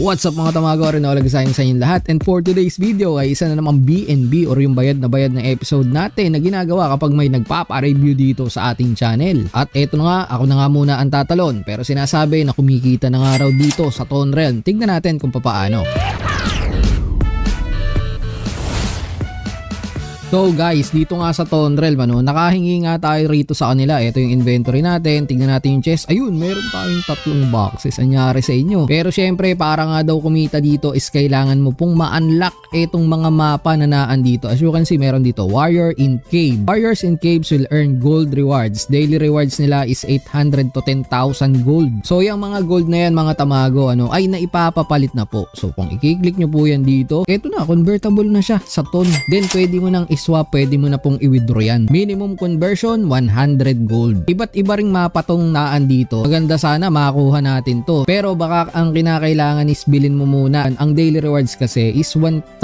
What's up mga tamago, Rinolag sa inyong lahat, and for today's video ay isa na namang BNB or yung bayad na episode natin na ginagawa kapag may nagpapa-review dito sa ating channel. At eto na nga, ako na nga muna ang tatalon, pero sinasabi na kumikita na nga raw dito sa Ton Realm. Tignan natin kung papaano. So guys, dito nga sa Ton Realm, nakahingi nga tayo rito sa kanila. Ito yung inventory natin. Tingnan natin yung chest. Ayun, meron tayong 3 boxes. Anyari sa inyo. Pero syempre, para nga daw kumita dito is kailangan mo pong ma-unlock itong mga mapa na naan dito. As you can see, meron dito Warrior in Cave. Warriors in Caves will earn gold rewards. Daily rewards nila is 800 to 10,000 gold. So yung mga gold na yan mga tamago, ay naipapapalit na po. So kung i-click nyo po yan dito, eto na, convertible na siya sa ton. Then pwede mo nang swap, pwede mo na pong i-withdraw yan. Minimum conversion 100 gold. Iba't iba ring mapa tong naan dito. Maganda sana makakuha natin to. Pero baka ang kinakailangan is bilhin mo muna. Ang daily rewards kasi is 1,500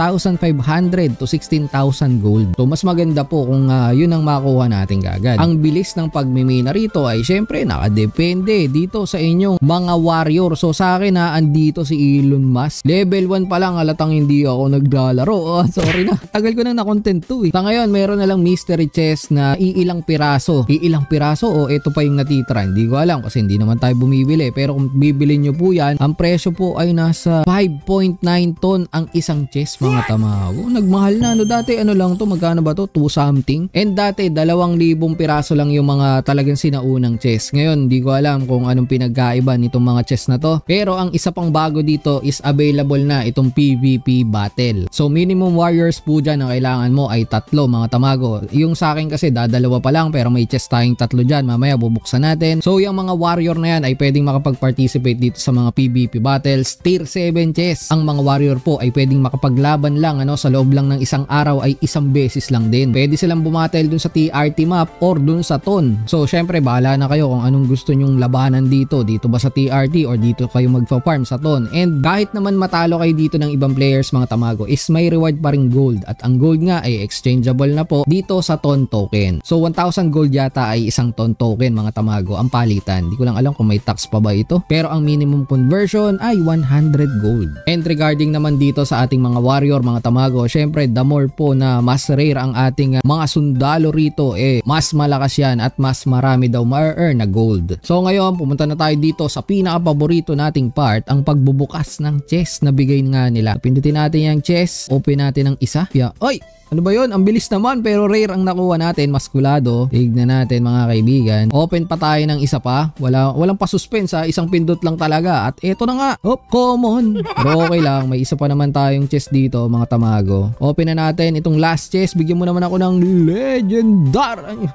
to 16,000 gold. So mas maganda po kung yun ang makuha natin kagad. Ang bilis ng pagmimina rito ay syempre nakadepende dito sa inyong mga warrior. So sa akin andito si Elon Musk. Level 1 pa lang halatang hindi ako naglalaro. Sorry na. Tagal ko nang na-content to. Sa ngayon, meron na lang mystery chest na iilang piraso. Iilang piraso o ito pa yung natitira. Hindi ko alam kasi hindi naman tayo bumibili. Pero kung bibili nyo po yan, ang presyo po ay nasa 5.9 ton ang isang chest mga tamago. Nagmahal na. Dati lang to, magkano ba to? 2 something. And dati 2,000 piraso lang yung mga talagang sinaunang chest. Ngayon, hindi ko alam kung anong pinagkaiba nitong mga chest na to. Pero ang isa pang bago dito is available na itong PvP battle. So minimum warriors po dyan na kailangan mo ay 3 mga tamago. Yung sa akin kasi dadalawa pa lang pero may chest tayong 3 dyan. Mamaya bubuksan natin. So yung mga warrior na yan ay pwedeng makapag-participate dito sa mga PvP battles. Tier 7 chest. Ang mga warrior po ay pwedeng makapaglaban lang sa loob lang ng isang araw ay isang beses lang din. Pwede silang bumatel dun sa TRT map or dun sa Ton. So syempre bahala na kayo kung anong gusto nyong labanan dito. Dito ba sa TRT or dito kayo magfa-farm sa Ton. And kahit naman matalo kayo dito ng ibang players mga tamago is may reward pa ring gold. At ang gold nga ay exchangeable na po dito sa Ton token. So 1,000 gold yata ay isang Ton token mga tamago ang palitan. Hindi ko lang alam kung may tax pa ba ito. Pero ang minimum conversion ay 100 gold. And regarding naman dito sa ating mga warrior mga tamago, syempre the more po na mas rare ang ating mga sundalo rito mas malakas yan at mas marami daw ma-earn na gold. So ngayon pumunta na tayo dito sa pinaka-paborito nating part, ang pagbubukas ng chest na bigay nga nila. Pindutin natin yung chest, open natin ang isa. Oy! Ano ba yun? Ang bilis naman pero rare ang nakuha natin. Maskulado. Tignan natin mga kaibigan. Open pa tayo ng isa pa. Walang pa-suspense Isang pindot lang talaga. At eto na nga. Common. Pero okay lang. May isa pa naman tayong chest dito mga tamago. Open na natin itong last chest. Bigyan mo naman ako ng legendary.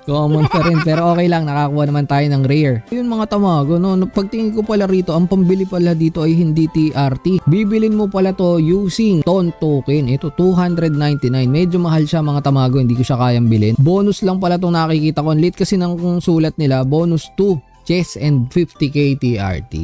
Common pa rin. Pero okay lang. Nakakuha naman tayo ng rare. Yun mga tamago. Pagtingin ko pala rito, ang pambili pala dito ay hindi TRT. Bibilin mo pala to using Ton token. Ito 299. Medyo mahal siya mga tamago, hindi ko siya kayang bilhin. Bonus lang pala itong nakikita ko. Late kasi ng sulat nila, bonus 2 chest and 50k TRT.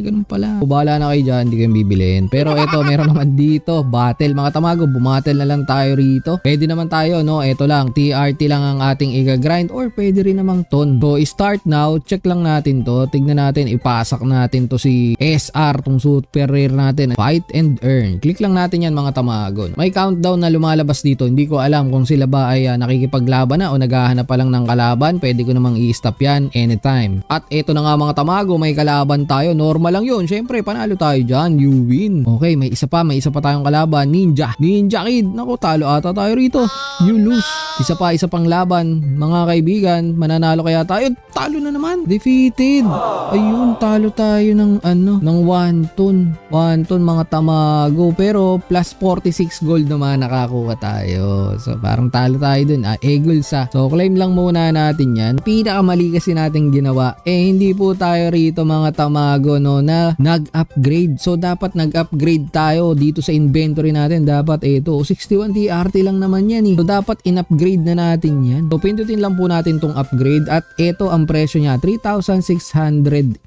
Ganun pala. Bahala na kayo dyan, hindi ko yung bibilhin. Pero eto, meron naman dito, battle mga tamago. Bumatel na lang tayo rito. Pwede naman tayo, eto lang, TRT lang ang ating i-grind or pwede rin namang Ton. So, start now, check lang natin to. Tignan natin, ipasak natin to si SR, tong super rare natin. Fight and earn. Click lang natin yan mga tamago. May countdown na lumalabas dito. Hindi ko alam kung sila ba ay nakikipaglaban na o naghahanap pa lang ng kalaban. Pwede ko namang i-stop yan anytime. At eto na nga mga tamago, may kalaban tayo. Normal lang yun. Syempre, panalo tayo dyan. You win. Okay, may isa pa tayong kalaban. Ninja Kid. Naku, talo ata tayo rito. You lose. Isa pang laban. Mga kaibigan, mananalo kaya tayo. Talo na naman. Defeated. Ayun, talo tayo ng ng 1 ton. 1 ton mga tamago. Pero plus 46 gold naman nakakuha tayo. So, parang talo tayo dun. Eagles So, claim lang muna natin yan. Pinakamali kasi natin ginawa hindi po tayo rito mga tamago na nag-upgrade. So dapat nag-upgrade tayo dito sa inventory natin. Dapat ito 61 TRT lang naman yan So dapat in-upgrade na natin yan. So pindutin lang po natin tong upgrade at ito ang presyo niya 3,680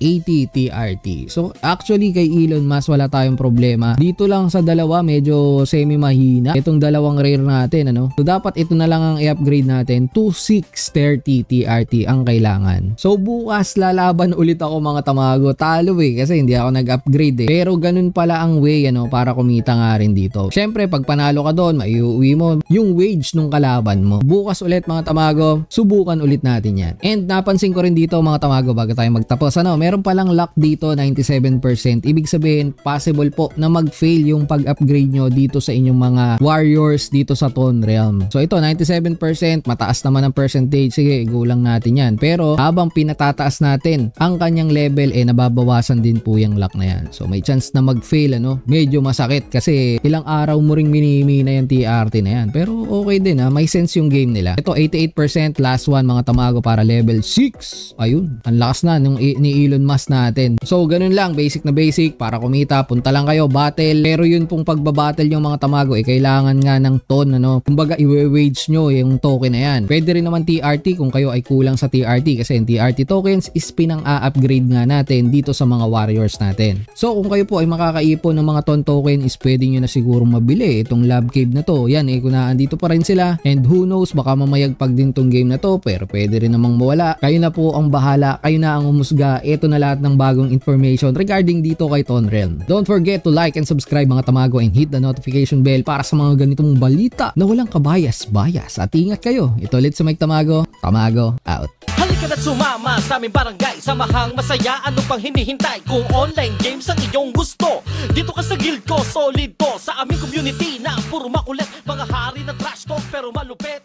TRT. So actually kay Elon Musk wala tayong problema. Dito lang sa dalawa medyo semi mahina. Itong dalawang rare natin So dapat ito na lang ang i-upgrade natin to 630 TRT ang kailangan. So bukas bukas lalaban ulit ako mga tamago. Talo kasi hindi ako nag-upgrade Pero ganun pala ang way para kumita nga rin dito. Syempre pag panalo ka doon, maiuwi mo yung wage nung kalaban mo. Bukas ulit mga tamago, subukan ulit natin yan. And napansin ko rin dito mga tamago bago tayo magtapos, meron palang luck dito 97%. Ibig sabihin possible po na mag-fail yung pag-upgrade nyo dito sa inyong mga warriors dito sa Tone Realm. So ito 97%, mataas naman ang percentage. Sige, gulang natin yan. Pero habang pinatataas natin ang kanyang level, nababawasan din po yung luck na yan. So may chance na mag-fail, medyo masakit kasi ilang araw mo ring minimi na yung TRT na yan. Pero okay din may sense yung game nila. Ito 88%, last one mga tamago para level 6. Ayun, ang lakas na nung ni Elon Musk natin. So ganun lang, basic na basic. Para kumita, punta lang kayo, battle. Pero yun pong pagbabattle yung mga tamago, kailangan nga ng Tone, kumbaga i-wage nyo yung token na yan. Pwede rin naman TRT kung kayo ay kulang sa TRT kasi yung TRT tokens is pinang-a-upgrade nga natin dito sa mga warriors natin. So kung kayo po ay makakaipon ng mga Tone token is pwede nyo na siguro mabili itong lab cave na to. Yan kung naandito pa rin sila, and who knows, baka mamayagpag din tong game na to, pero pwede rin namang mawala. Kayo na po ang bahala, kayo na ang umusga. Ito na lahat ng bagong information regarding dito kay Tone Realm. Don't forget to like and subscribe mga tamago and hit the notification bell para sa mga ganitong balita na walang kabayas-bayas. At ingat kayo. Ito ulit sa Mike Tamago. Tamago out. Halika na't sumama sa aming barangay, samahang masaya, ano pang hinihintay? Kung online games ang iyong gusto, dito ka sa guild ko, solid to. Sa aming community na puro makulit, mga hari ng trash talk pero malupit.